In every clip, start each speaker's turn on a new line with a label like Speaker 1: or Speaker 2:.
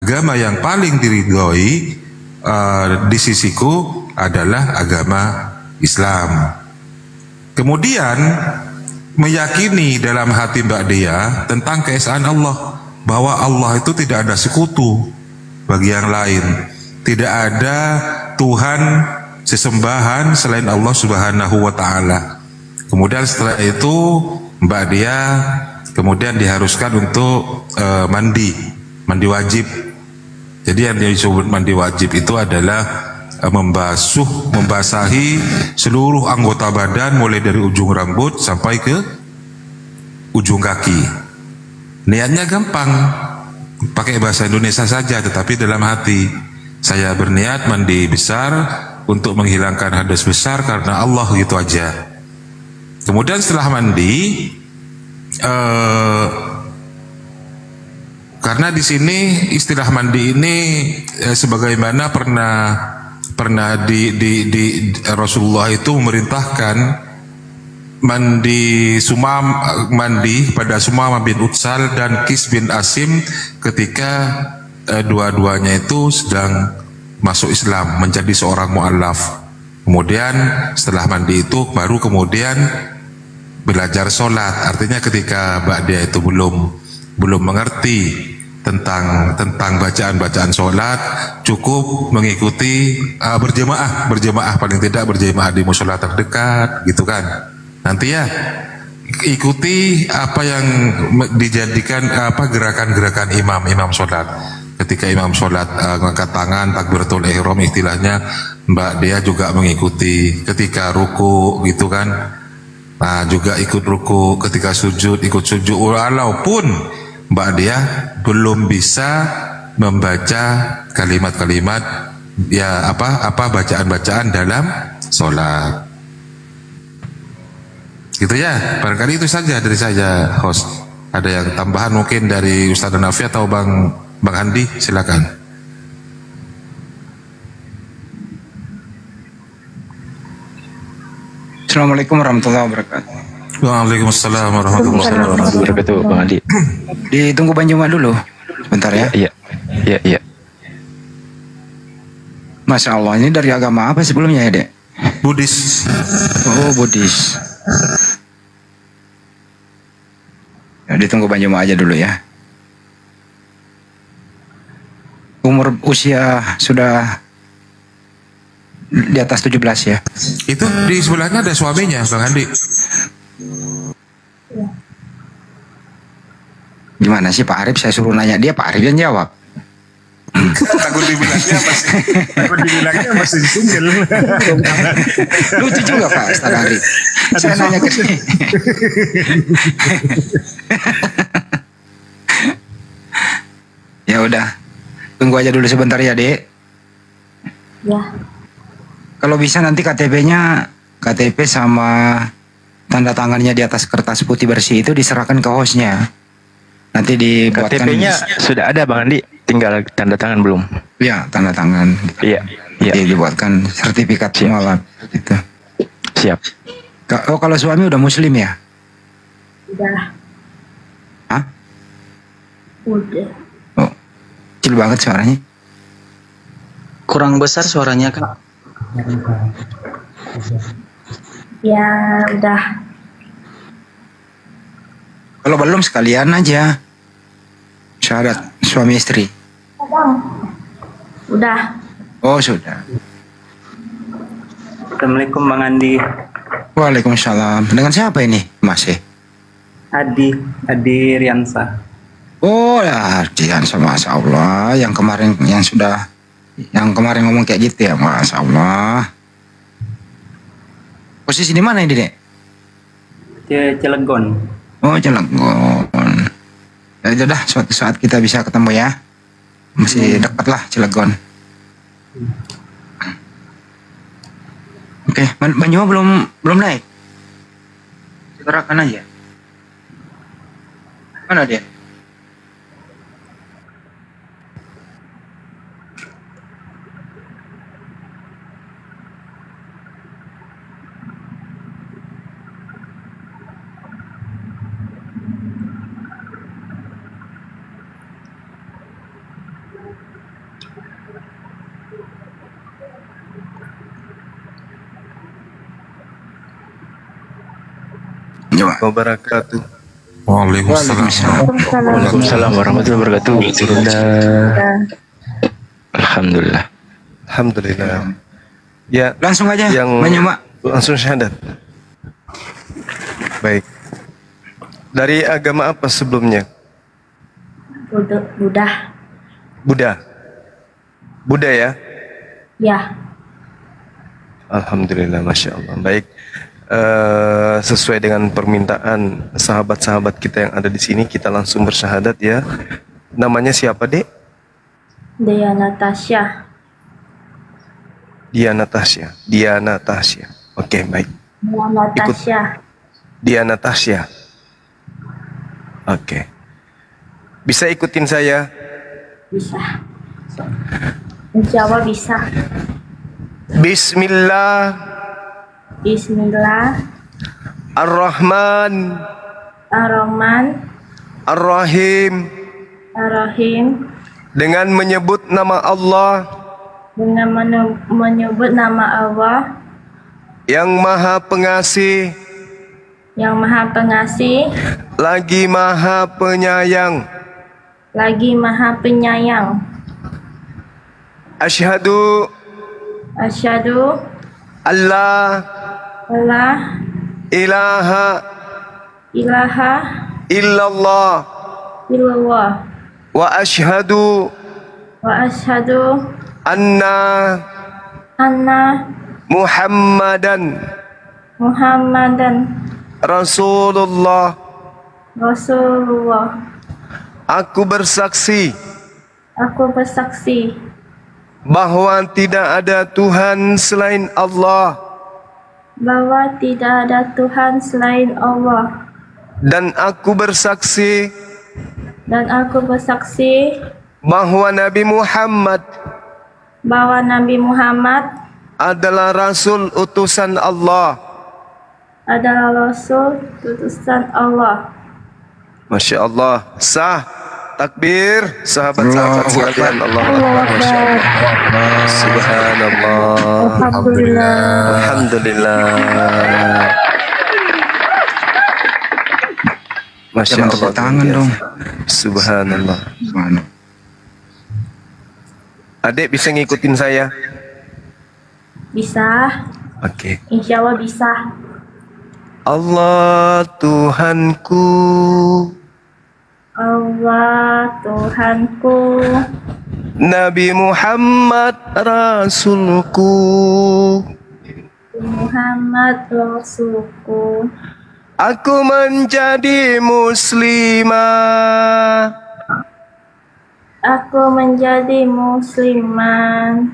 Speaker 1: agama yang paling diridhoi di sisiku adalah agama Islam. Kemudian meyakini dalam hati Mbak Dea tentang keesaan Allah, bahwa Allah itu tidak ada sekutu bagi yang lain, tidak ada Tuhan sesembahan selain Allah Subhanahu wa taala. Kemudian setelah itu Mbak Dea kemudian diharuskan untuk mandi wajib. Jadi yang disebut mandi wajib itu adalah membasahi seluruh anggota badan mulai dari ujung rambut sampai ke ujung kaki. Niatnya gampang, pakai bahasa Indonesia saja, tetapi dalam hati saya berniat mandi besar untuk menghilangkan hadas besar karena Allah, gitu aja. Kemudian setelah mandi, karena di sini istilah mandi ini sebagaimana pernah di Rasulullah itu memerintahkan mandi pada Sumamah bin Utsal dan Qis bin Asim ketika dua-duanya itu sedang masuk Islam, menjadi seorang mu'allaf. Kemudian setelah mandi itu baru kemudian belajar sholat. Artinya ketika Mbak Dia itu belum mengerti tentang bacaan sholat, cukup mengikuti berjemaah paling tidak berjemaah di musola terdekat, gitu kan. Nanti ya ikuti apa yang dijadikan gerakan-gerakan imam sholat. Ketika imam sholat ngangkat tangan takbiratul ihram istilahnya, Mbak Dea juga mengikuti. Ketika ruku, gitu kan, nah juga ikut ruku. Ketika sujud ikut sujud, walaupun Mbak Dea belum bisa membaca kalimat-kalimat bacaan-bacaan dalam sholat. Gitu ya, barangkali itu saja dari saya, host. Ada yang tambahan mungkin dari Ustaz Nafi atau Bang Handi, silakan.
Speaker 2: Assalamualaikum warahmatullahi wabarakatuh.
Speaker 1: Waalaikumsalam warahmatullahi wabarakatuh.
Speaker 3: Bang Andi.
Speaker 2: Ditunggu Bang Juma dulu, sebentar ya.
Speaker 3: Iya.
Speaker 2: Masya Allah, ini dari agama apa sebelumnya ya, Dek?
Speaker 1: Buddhis.
Speaker 2: Oh, Buddhis. Ya, ditunggu Bang Juma aja dulu ya. Usia sudah di atas 17 ya.
Speaker 1: Itu di sebelahnya ada suaminya, Bang Handi.
Speaker 2: Gimana sih Pak Arif? Saya suruh nanya dia, Pak Arif yang jawab.
Speaker 1: Takut dibilangnya masih single.
Speaker 2: Lucu juga Pak Ustaz Arif. Saya nanya ke dia. Ya udah, tunggu aja dulu sebentar ya, Dek.
Speaker 4: Ya.
Speaker 2: Kalau bisa nanti KTP sama tanda tangannya di atas kertas putih bersih itu diserahkan ke hostnya. Nanti dibuatkan.
Speaker 3: KTP-nya sudah ada Bang Andi, tinggal tanda tangan belum?
Speaker 2: Ya, tanda tangan.
Speaker 3: Iya.
Speaker 2: Jadi dibuatkan sertifikat sholat gitu.
Speaker 3: Siap.
Speaker 2: Oh, kalau suami udah muslim ya?
Speaker 4: Udah.
Speaker 2: Hah?
Speaker 4: Udah.
Speaker 2: Oh, kecil banget suaranya.
Speaker 5: Kurang besar suaranya, Kak.
Speaker 4: Ya udah.
Speaker 2: Kalau belum sekalian aja syahadat suami istri.
Speaker 4: Udah.
Speaker 2: Oh sudah.
Speaker 5: Assalamualaikum Bang Andi.
Speaker 2: Waalaikumsalam. Dengan siapa ini Mas?
Speaker 5: Adi Riansa.
Speaker 2: Oh ya, Riansa, Masya Allah. Yang kemarin ngomong kayak gitu ya, Masya Allah. Posisi di mana ini, Dek?
Speaker 5: Cilegon.
Speaker 2: Oh, Cilegon. Ya udah, suatu saat kita bisa ketemu ya. Masih dekat lah Cilegon. Oke, Bang Juma belum naik. Segerakan aja. Mana dia?
Speaker 6: wabarakatuh.
Speaker 1: Waalaikumsalam.
Speaker 3: Waalaikumsalam warahmatullahi wabarakatuh. Alhamdulillah.
Speaker 6: Alhamdulillah. Ya,
Speaker 2: Langsung aja
Speaker 6: yang
Speaker 2: menyimak.
Speaker 6: langsung syahadat. Baik. Dari agama apa sebelumnya?
Speaker 4: Buddha.
Speaker 6: Buddha. Buddha ya?
Speaker 4: Ya.
Speaker 6: Alhamdulillah, Masya Allah. Baik. Sesuai dengan permintaan sahabat-sahabat kita yang ada di sini, kita langsung bersyahadat ya. Namanya siapa, Dek?
Speaker 4: Diana Tasya.
Speaker 6: Diana Tasya. Diana Tasya. Oke, baik.
Speaker 4: Diana Tasya.
Speaker 6: Diana Tasya. Oke. Bisa ikutin saya?
Speaker 4: Bisa. Insya Allah bisa.
Speaker 6: Bismillah
Speaker 4: Bismillah
Speaker 6: Ar-Rahman
Speaker 4: Ar-Rahman
Speaker 6: Ar-Rahim.
Speaker 4: Ar-Rahim.
Speaker 6: Dengan menyebut nama Allah
Speaker 4: Dengan menyebut nama Allah
Speaker 6: yang Maha Pengasih
Speaker 4: yang Maha Pengasih
Speaker 6: lagi Maha Penyayang.
Speaker 4: lagi Maha Penyayang.
Speaker 6: Asyhadu
Speaker 4: Asyhadu
Speaker 6: Allah
Speaker 4: alla
Speaker 6: ilaha
Speaker 4: ilaha
Speaker 6: illallah
Speaker 4: illallah
Speaker 6: wa asyhadu
Speaker 4: wa asyhadu
Speaker 6: anna
Speaker 4: anna
Speaker 6: Muhammadan
Speaker 4: Muhammadan
Speaker 6: Rasulullah.
Speaker 4: Rasulullah.
Speaker 6: Aku bersaksi
Speaker 4: Aku bersaksi
Speaker 6: bahwa tidak ada Tuhan selain Allah
Speaker 4: bahwa tidak ada Tuhan selain Allah,
Speaker 6: dan aku bersaksi bahwa Nabi Muhammad
Speaker 4: Nabi Muhammad
Speaker 6: adalah Rasul utusan Allah.
Speaker 4: adalah Rasul utusan Allah.
Speaker 6: Masya Allah. Sah. Takbir. Sahabat-sahabat sekalian. Allah. Masya Allah. Subhanallah.
Speaker 4: Alhamdulillah.
Speaker 6: Alhamdulillah. Masya
Speaker 2: Jangan
Speaker 6: Allah.
Speaker 2: tepuk tangan dong.
Speaker 6: Subhanallah. Adik bisa ngikutin saya?
Speaker 4: Bisa,
Speaker 6: Oke.
Speaker 4: insya Allah bisa.
Speaker 6: Allah Tuhanku,
Speaker 4: Allah Tuhanku,
Speaker 6: Nabi Muhammad Rasulku,
Speaker 4: Muhammad Rasulku.
Speaker 6: aku menjadi muslimah
Speaker 4: Aku menjadi musliman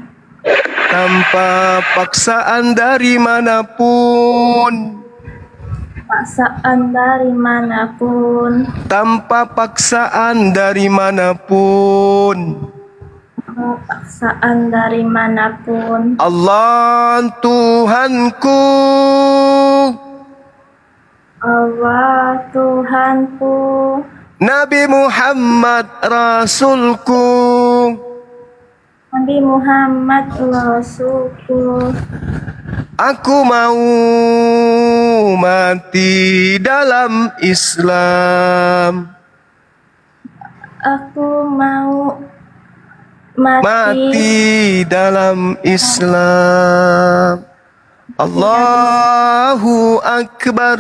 Speaker 6: tanpa paksaan dari manapun,
Speaker 4: paksaan dari manapun,
Speaker 6: tanpa paksaan dari manapun.
Speaker 4: paksaan dari manapun.
Speaker 6: Allah Tuhanku,
Speaker 4: Allah Tuhanku,
Speaker 6: Nabi Muhammad Rasulku,
Speaker 4: Nabi Muhammad Rasulku.
Speaker 6: aku mau mati dalam Islam,
Speaker 4: Aku mau mati
Speaker 6: dalam Islam. Allahu Akbar,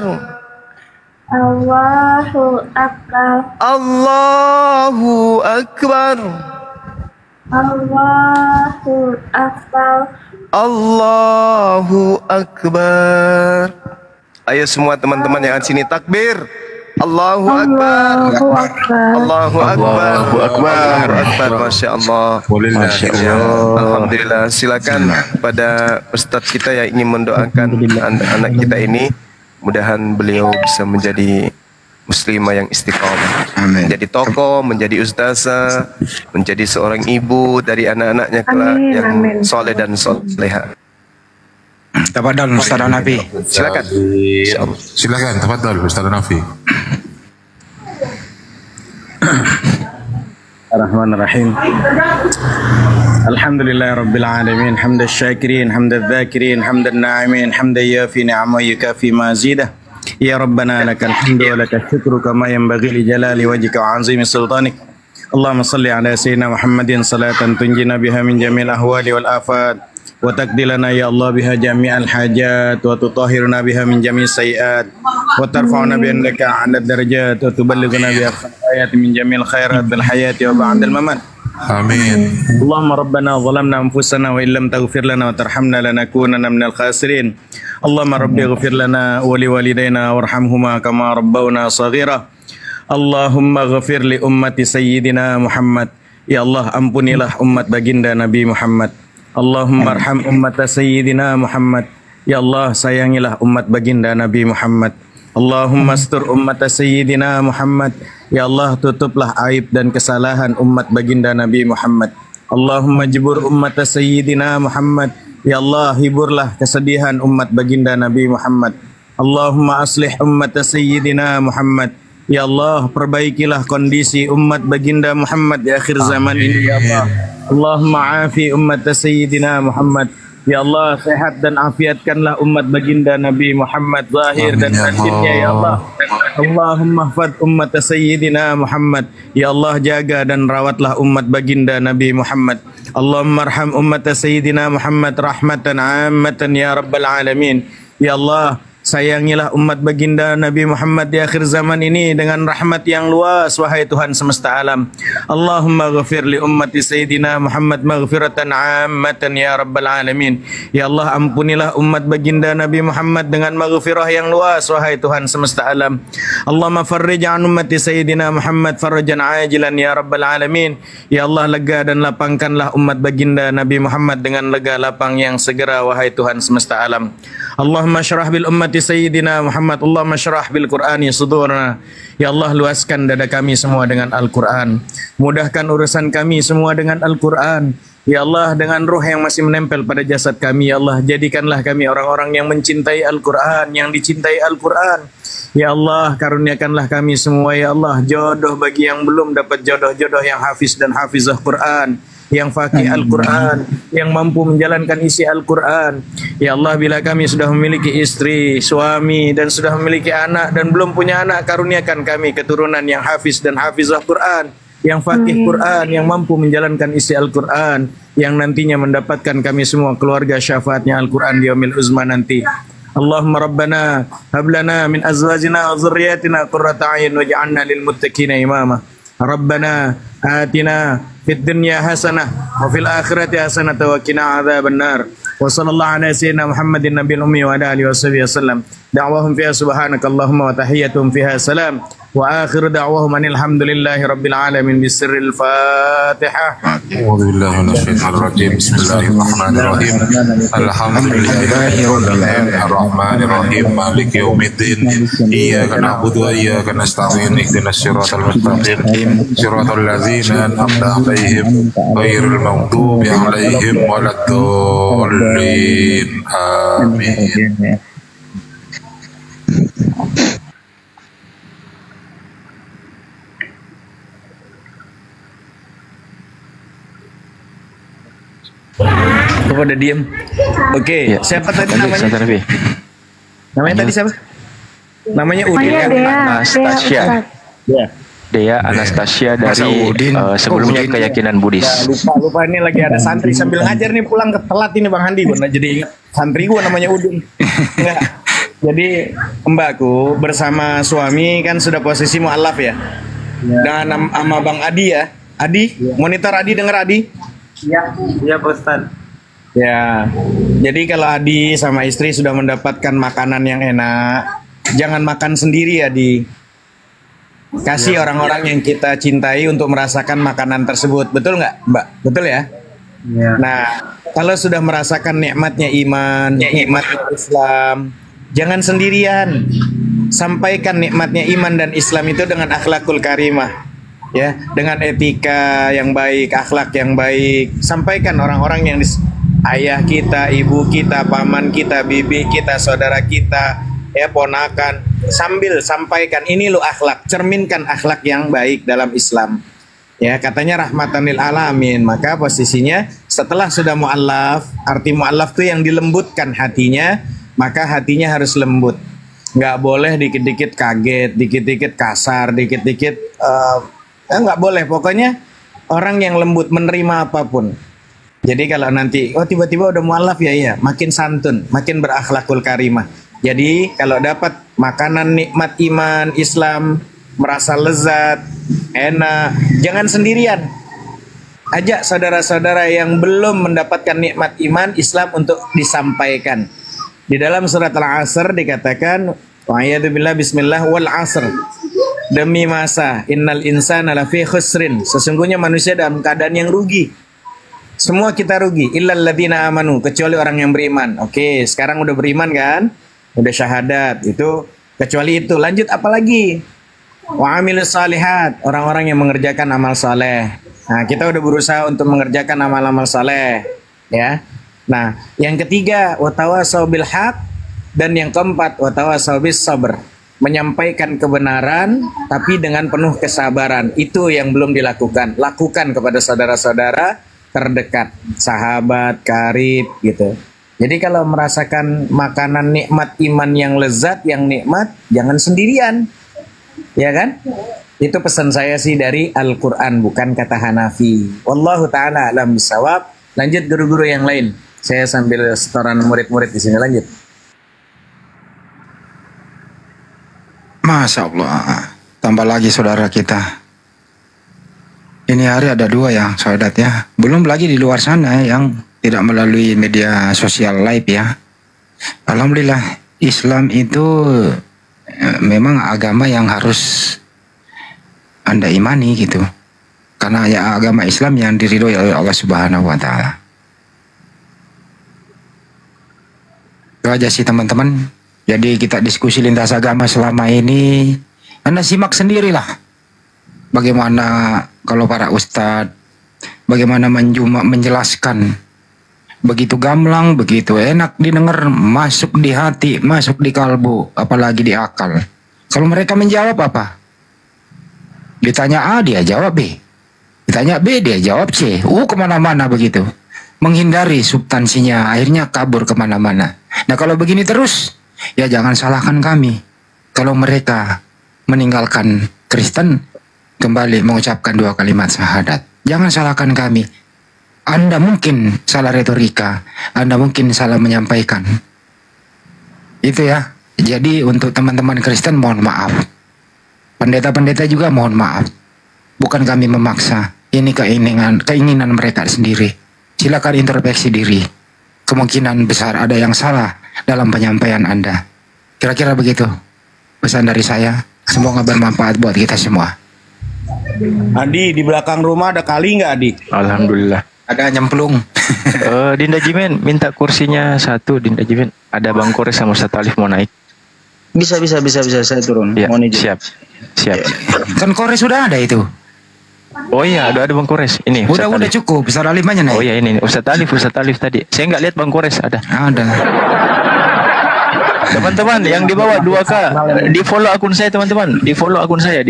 Speaker 4: Allahu Akbar,
Speaker 6: Allahu Akbar,
Speaker 4: Allahu Akbar.
Speaker 6: Allahu Akbar. Ayo semua teman-teman yang di sini takbir. Allahu Akbar.
Speaker 4: Allahu Akbar.
Speaker 6: Allahu Akbar.
Speaker 3: Allahu Akbar.
Speaker 6: Allahu Akbar. Masya Allah.
Speaker 3: Masya
Speaker 6: Ya,
Speaker 3: Allah.
Speaker 6: Alhamdulillah. Silakan pada Ustadz kita yang ingin mendoakan anak kita ini, mudahan beliau bisa menjadi muslimah yang istiqomah,
Speaker 2: Amin.
Speaker 6: menjadi tokoh, menjadi ustazah, menjadi seorang ibu dari anak-anaknya kelak
Speaker 4: Amin,
Speaker 6: yang
Speaker 4: amin.
Speaker 6: soleh dan soleha.
Speaker 2: Tafadhal Ustaz Nabi.
Speaker 6: Silakan.
Speaker 1: Silakan, tafadhal Ustaz Nafi.
Speaker 7: Ar-Rahman Ar-Rahim. Alhamdulillah Rabbil Alamin. Hamdan syakirin, hamdan dhakirin, hamdan na'imin, hamdan yafi ni'ama yukafi mazidah. Ya Rabbana lakal hamdu wa lakal syukru kama yanbaghi li jalali wajhika wa 'azimi sultanik. Allahumma salli ala sayyidina Muhammadin salatan tunjina biha min jamil ahwali wal afat wa taqdilana ya Allah biha jami'al hajat wa tutahhiruna biha min jami'is sayiat wa tarfa'una bi annaka 'ala darajat wa tuballighuna biha ayat min jamil khairat bil hayati wa ba'dal mamat.
Speaker 1: Amin.
Speaker 7: Allahumma rabbana zalamna anfusana wa illam taghfir lana wa tarhamna lanakunanna minal khasirin. Allahumma rabbi ighfir lana wa liwalidayna warhamhuma kama rabbawna saghira. Allahumma ghafir li ummati sayyidina Muhammad. Ya Allah, ampunilah umat baginda Nabi Muhammad. Allahumma arham ummata sayyidina Muhammad. Ya Allah, sayangilah umat baginda Nabi Muhammad. Allahumma astur ummata sayyidina Muhammad. Ya Allah, tutuplah aib dan kesalahan umat baginda Nabi Muhammad. Allahumma jibur ummata sayyidina Muhammad. Ya Allah, hiburlah kesedihan umat baginda Nabi Muhammad. Allahumma aslih ummata sayyidina Muhammad. Ya Allah, perbaikilah kondisi umat baginda Muhammad di akhir zaman ini ya Allah. Allahumma afi ummata sayyidina Muhammad. Ya Allah, sehat dan afiatkanlah umat baginda Nabi Muhammad zahir dan batinnya ya Allah. Allahumma hafad umat sayyidina Muhammad. Ya Allah, jaga dan rawatlah umat baginda Nabi Muhammad. Allahumma arham umat sayyidina Muhammad rahmatan ammatan ya rabbal alamin. Ya Allah, sayangilah umat baginda Nabi Muhammad di akhir zaman ini dengan rahmat yang luas, wahai Tuhan semesta alam. Allahumma ghafir li ummati sayyidina Muhammad maghfiratan ammatan ya rabbal alamin. Ya Allah, ampunilah umat baginda Nabi Muhammad dengan maghfirah yang luas, wahai Tuhan semesta alam. Allahumma farrij an ummati sayyidina Muhammad farrajan ajilan ya rabbal alamin. Ya Allah, lega dan lapangkanlah umat baginda Nabi Muhammad dengan lega lapang yang segera, wahai Tuhan semesta alam. Allahumma syrah bil ummati sayyidina Muhammad. Allahumma syrah bil Qur'ani sudurna. Ya Allah, luaskan dada kami semua dengan Al-Quran. Mudahkan urusan kami semua dengan Al-Quran. Ya Allah, dengan ruh yang masih menempel pada jasad kami, ya Allah, jadikanlah kami orang-orang yang mencintai Al-Quran, yang dicintai Al-Quran. Ya Allah, karuniakanlah kami semua, ya Allah, jodoh bagi yang belum dapat jodoh-jodoh yang hafiz dan hafizah Quran, yang faqih Al-Quran, yang mampu menjalankan isi Al-Quran. Ya Allah, bila kami sudah memiliki istri, suami, dan sudah memiliki anak dan belum punya anak, karuniakan kami keturunan yang hafiz dan hafizah Quran, yang faqih Quran, yang mampu menjalankan isi Al-Quran, yang nantinya mendapatkan kami semua keluarga syafaatnya Al-Quran di yaumil uzma nanti. Allahumma rabbana hablana min azwajina wa dzurriyyatina qurrata a'yun waj'alna lil muttaqina imama. Rabbana atina fid dunya hasanah wa fil akhirati hasanah wa qina adzabannar. Wa sallallahu ala sayyidina Muhammadin nabiyil ummi wa ala alihi wasallam. Da'wahum fiha subhanakallahumma wa tahiyyatuhum fiha salam. Wa akhiru da'wahum alhamdulillahi rabbil alamin bisirril Fatihah.
Speaker 1: A'udzu billahi minasyaitonir rajim. Bismillahirrahmanirrahim. Alhamdulillahi rabbil alamin arrahmanir rahim maliki yaumiddin. Iyyaka na'budu wa iyyaka nasta'in ihdinas siratal mustaqim siratal ladzina an'amta 'alaihim ghairil maghdubi 'alaihim waladdallin. Amin.
Speaker 7: Kok pada diem? Oke,
Speaker 3: Ya.
Speaker 7: siapa tadi
Speaker 3: Lanjut,
Speaker 7: namanya?
Speaker 3: Ustaz Rafi.
Speaker 7: Namanya tadi siapa? Namanya Udin
Speaker 4: Namanya
Speaker 7: ya?
Speaker 4: Dea.
Speaker 3: Anastasia.
Speaker 7: Ya.
Speaker 3: Dea Anastasia
Speaker 2: Masa
Speaker 3: dari
Speaker 2: Udin?
Speaker 3: sebelumnya
Speaker 2: Udin.
Speaker 3: keyakinan Buddhis.
Speaker 7: Lupa ini lagi ada santri sambil ngajar nih, pulang telat ini Bang Handi, gua jadi ingat santri gua namanya Udin. Enggak. Jadi mbakku bersama suami kan sudah posisi mu'alaf ya. Dan sama Bang Adi ya. Adi, monitor Adi, denger Adi?
Speaker 5: Iya Pak Ustadz.
Speaker 7: Ya. Jadi kalau Adi sama istri sudah mendapatkan makanan yang enak, jangan makan sendiri ya, Adi. Kasih orang-orang yang kita cintai untuk merasakan makanan tersebut. Betul nggak, Mbak? Betul ya? Nah, kalau sudah merasakan nikmatnya iman, nikmatnya Islam, jangan sendirian. Sampaikan nikmatnya iman dan Islam itu dengan akhlakul karimah. Ya, dengan etika yang baik, akhlak yang baik. Sampaikan orang-orang yang ayah kita, ibu kita, paman kita, bibi kita, saudara kita, ya ponakan, sambil sampaikan ini lo akhlak, cerminkan akhlak yang baik dalam Islam. Ya, katanya rahmatan lil alamin, maka posisinya setelah sudah mu'allaf, arti mu'allaf itu yang dilembutkan hatinya, maka hatinya harus lembut. Nggak boleh dikit-dikit kaget, dikit-dikit kasar, dikit-dikit nggak boleh. Pokoknya orang yang lembut menerima apapun. Jadi kalau nanti, tiba-tiba udah mualaf ya, makin santun, makin berakhlakul karimah. Jadi kalau dapat makanan nikmat iman Islam, merasa lezat, enak, jangan sendirian. Ajak saudara-saudara yang belum mendapatkan nikmat iman Islam untuk disampaikan. Di dalam surat Al-Asr dikatakan, wa'iyadzubillah bismillah wal asr. Demi masa, innal insana lafi khusrin. Sesungguhnya manusia dalam keadaan yang rugi. Semua kita rugi, illal ladzina amanu, kecuali orang yang beriman. Oke, sekarang udah beriman kan? Udah syahadat, itu kecuali itu. Lanjut apa lagi? Wa amilus salihat, orang-orang yang mengerjakan amal saleh. Nah, kita udah berusaha untuk mengerjakan amal-amal saleh, ya. Nah, yang ketiga, wa tawasau bil haq, dan yang keempat, wa tawasau bis sabr. Menyampaikan kebenaran tapi dengan penuh kesabaran. Itu yang belum dilakukan. Lakukan kepada saudara-saudara terdekat, sahabat, karib gitu. Jadi kalau merasakan makanan nikmat iman yang lezat, yang nikmat, jangan sendirian. Ya kan? Itu pesan saya sih dari Al-Qur'an, bukan kata Hanafi. Wallahu taala alam bisawab. Lanjut guru-guru yang lain. Saya sambil setoran murid-murid di sini, lanjut.
Speaker 2: Masya Allah. Tambah lagi saudara kita. Ini hari ada 2 ya, sahabat ya. Belum lagi di luar sana yang tidak melalui media sosial live ya. Alhamdulillah, Islam itu memang agama yang harus Anda imani gitu. Karena ya agama Islam yang diridhoi oleh Allah Subhanahu wa taala. Itu aja sih teman-teman. Jadi kita diskusi lintas agama selama ini, Anda simak sendirilah. Bagaimana kalau para ustadz, bagaimana menjelaskan, begitu gamblang, begitu enak didengar, masuk di hati, masuk di kalbu, apalagi di akal. Kalau mereka menjawab apa? Ditanya A, dia jawab B. Ditanya B, dia jawab C. Kemana-mana begitu. Menghindari substansinya, akhirnya kabur kemana-mana. Nah kalau begini terus, ya jangan salahkan kami. Kalau mereka meninggalkan Kristen, kembali mengucapkan 2 kalimat syahadat. Jangan salahkan kami. Anda mungkin salah retorika, Anda mungkin salah menyampaikan. Itu ya. Jadi untuk teman-teman Kristen mohon maaf. Pendeta-pendeta juga mohon maaf. Bukan kami memaksa. Ini keinginan mereka sendiri. Silakan introspeksi diri. Kemungkinan besar ada yang salah dalam penyampaian Anda. Kira-kira begitu pesan dari saya. Semoga bermanfaat buat kita semua.
Speaker 7: Adi, di belakang rumah ada kali nggak, Adi?
Speaker 3: Alhamdulillah.
Speaker 2: Ada nyemplung.
Speaker 3: Dinda Jimen minta kursinya 1, Dinda Jimen. Ada Bang Kores sama Ustaz Alif mau naik.
Speaker 8: Bisa saya turun.
Speaker 3: Ya,
Speaker 8: Mohon izin.
Speaker 3: siap.
Speaker 2: Kan Kores sudah ada itu.
Speaker 3: Oh iya, ada Bang Kores. Ini
Speaker 2: Udah
Speaker 3: Alif.
Speaker 2: cukup. Ustaz Alif aja naik.
Speaker 3: Oh iya ini Ustaz Alif tadi. Saya nggak lihat Bang Kores ada.
Speaker 2: Ada.
Speaker 3: Teman-teman yang di bawah 2K, di follow akun saya teman-teman, di follow akun saya,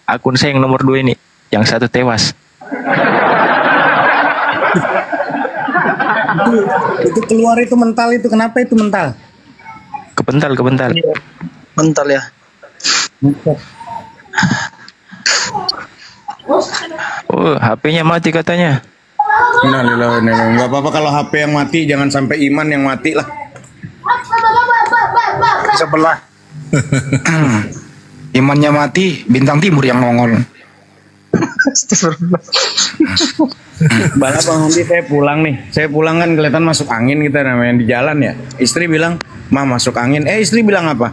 Speaker 3: akun saya yang nomor 2 ini, yang 1 tewas.
Speaker 7: Itu keluar itu mental itu, kenapa itu mental?
Speaker 3: Kepental.
Speaker 8: Mental ya.
Speaker 3: Oh, HP-nya mati katanya.
Speaker 7: Nggak apa-apa kalau HP yang mati, jangan sampai iman yang mati lah.
Speaker 2: Sebelah. Imannya mati, bintang timur yang nongol.
Speaker 7: Bala Bang Andi, saya pulang nih. Saya pulang kan kelihatan masuk angin kita namanya di jalan ya. Istri bilang, "Ma masuk angin." Istri bilang apa?